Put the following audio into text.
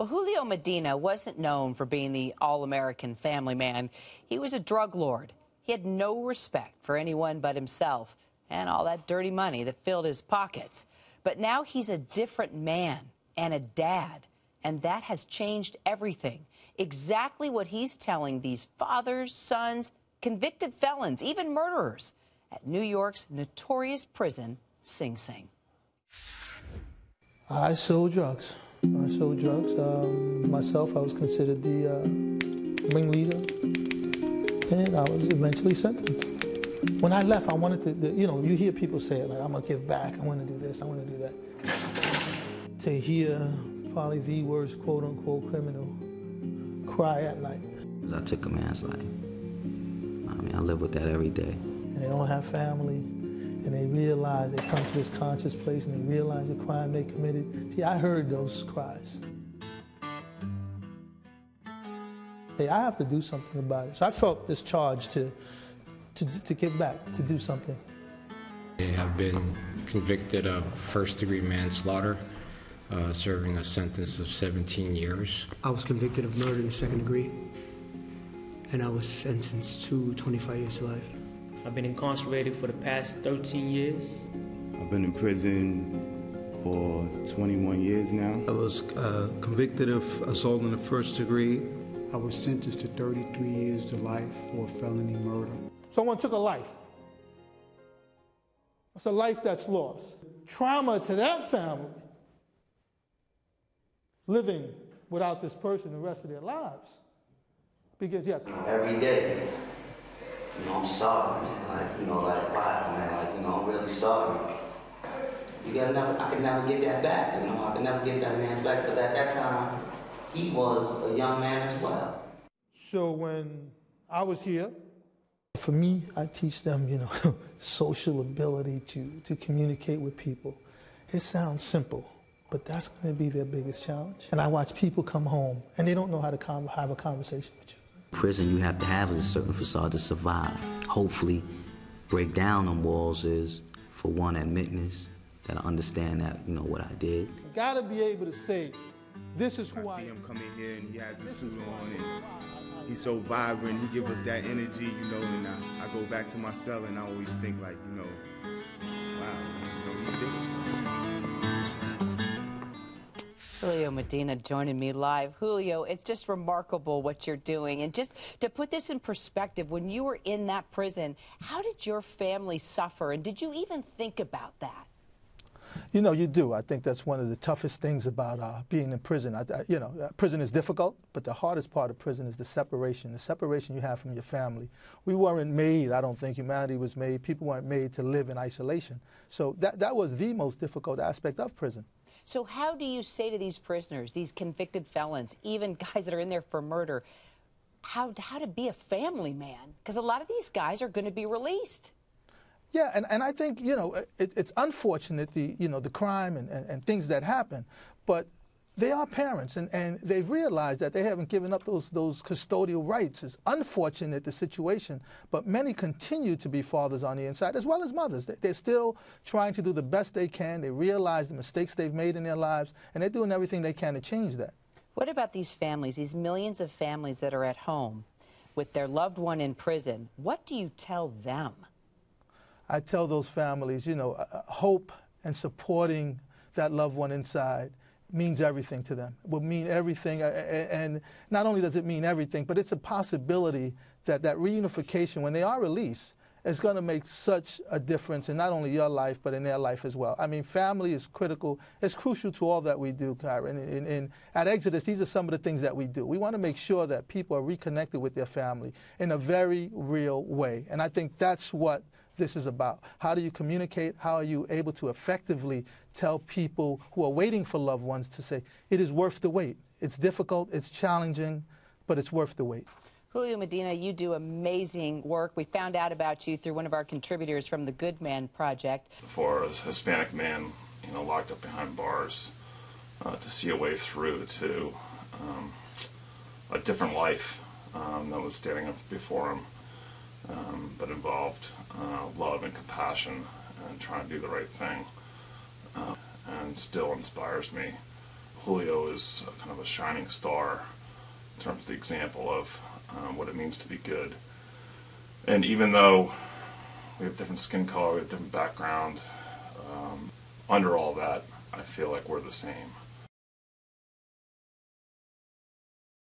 Well, Julio Medina wasn't known for being the all-American family man. He was a drug lord. He had no respect for anyone but himself and all that dirty money that filled his pockets. But now he's a different man and a dad, and that has changed everything. Exactly what he's telling these fathers, sons, convicted felons, even murderers at New York's notorious prison, Sing Sing. I sold drugs. Myself, I was considered the ringleader, and I was eventually sentenced. When I left, I wanted to, you hear people say it, like, I'm gonna give back, I wanna do this, I wanna do that. To hear probably the worst quote-unquote criminal cry at night. I took a man's life. I live with that every day. And they don't have family, and they realize, they come to this conscious place and they realize the crime they committed. See, I heard those cries. Hey, I have to do something about it. So I felt this charge to get back, to do something. I have been convicted of first-degree manslaughter, serving a sentence of 17 years. I was convicted of murder in the second degree, and I was sentenced to 25 years to life. I've been incarcerated for the past 13 years. I've been in prison for 21 years now. I was convicted of assault in the first degree. I was sentenced to 33 years to life for felony murder. Someone took a life. It's a life that's lost. Trauma to that family, living without this person the rest of their lives. Because, yeah. Every day, I'm sorry. Like, wow, man, I'm really sorry. I could never get that back, I could never get that man's back, because at that time, he was a young man as well. So when I was here, for me, I teach them, social ability to communicate with people. It sounds simple, but that's going to be their biggest challenge. And I watch people come home, and they don't know how to have a conversation with you. Prison, you have to have a certain facade to survive. Hopefully, break down them walls is, for one, admittance, that I understand that, what I did. You got to be able to say, this is who I am. I see him come in here, and he has his suit on, and he's so vibrant, he gives us that energy, and I go back to my cell, and I always think, like, wow, he did it. Julio Medina joining me live. Julio, it's just remarkable what you're doing. And just to put this in perspective, when you were in that prison, how did your family suffer? And did you even think about that? You do. I think that's one of the toughest things about being in prison. Prison is difficult, but the hardest part of prison is the separation you have from your family. We weren't made, I don't think humanity was made, people weren't made to live in isolation. So that was the most difficult aspect of prison. So how do you say to these prisoners, these convicted felons, even guys that are in there for murder, how to be a family man? Because a lot of these guys are going to be released. Yeah, and I think, it's unfortunate, the crime and things that happen, but they are parents, and they've realized that they haven't given up those custodial rights. It's unfortunate, the situation, but many continue to be fathers on the inside, as well as mothers. They're still trying to do the best they can. They realize the mistakes they've made in their lives, and they're doing everything they can to change that. What about these families, these millions of families that are at home with their loved one in prison? What do you tell them? I tell those families, hope and supporting that loved one inside means everything to them. It will mean everything, and not only does it mean everything, but it's a possibility that reunification, when they are released, is going to make such a difference in not only your life, but in their life as well. I mean, family is critical. It's crucial to all that we do, Kyra. And at Exodus, these are some of the things that we do. We want to make sure that people are reconnected with their family in a very real way. And I think that's what this is about. How do you communicate? How are you able to effectively tell people who are waiting for loved ones to say, it is worth the wait. It's difficult, it's challenging, but it's worth the wait. Julio Medina, you do amazing work. We found out about you through one of our contributors from the Good Man Project. For a Hispanic man, locked up behind bars, to see a way through to a different life that was standing up before him, but involved love and compassion and trying to do the right thing, and still inspires me. Julio was kind of a shining star in terms of the example of what it means to be good. And even though we have different skin color, we have different background, under all that, I feel like we're the same.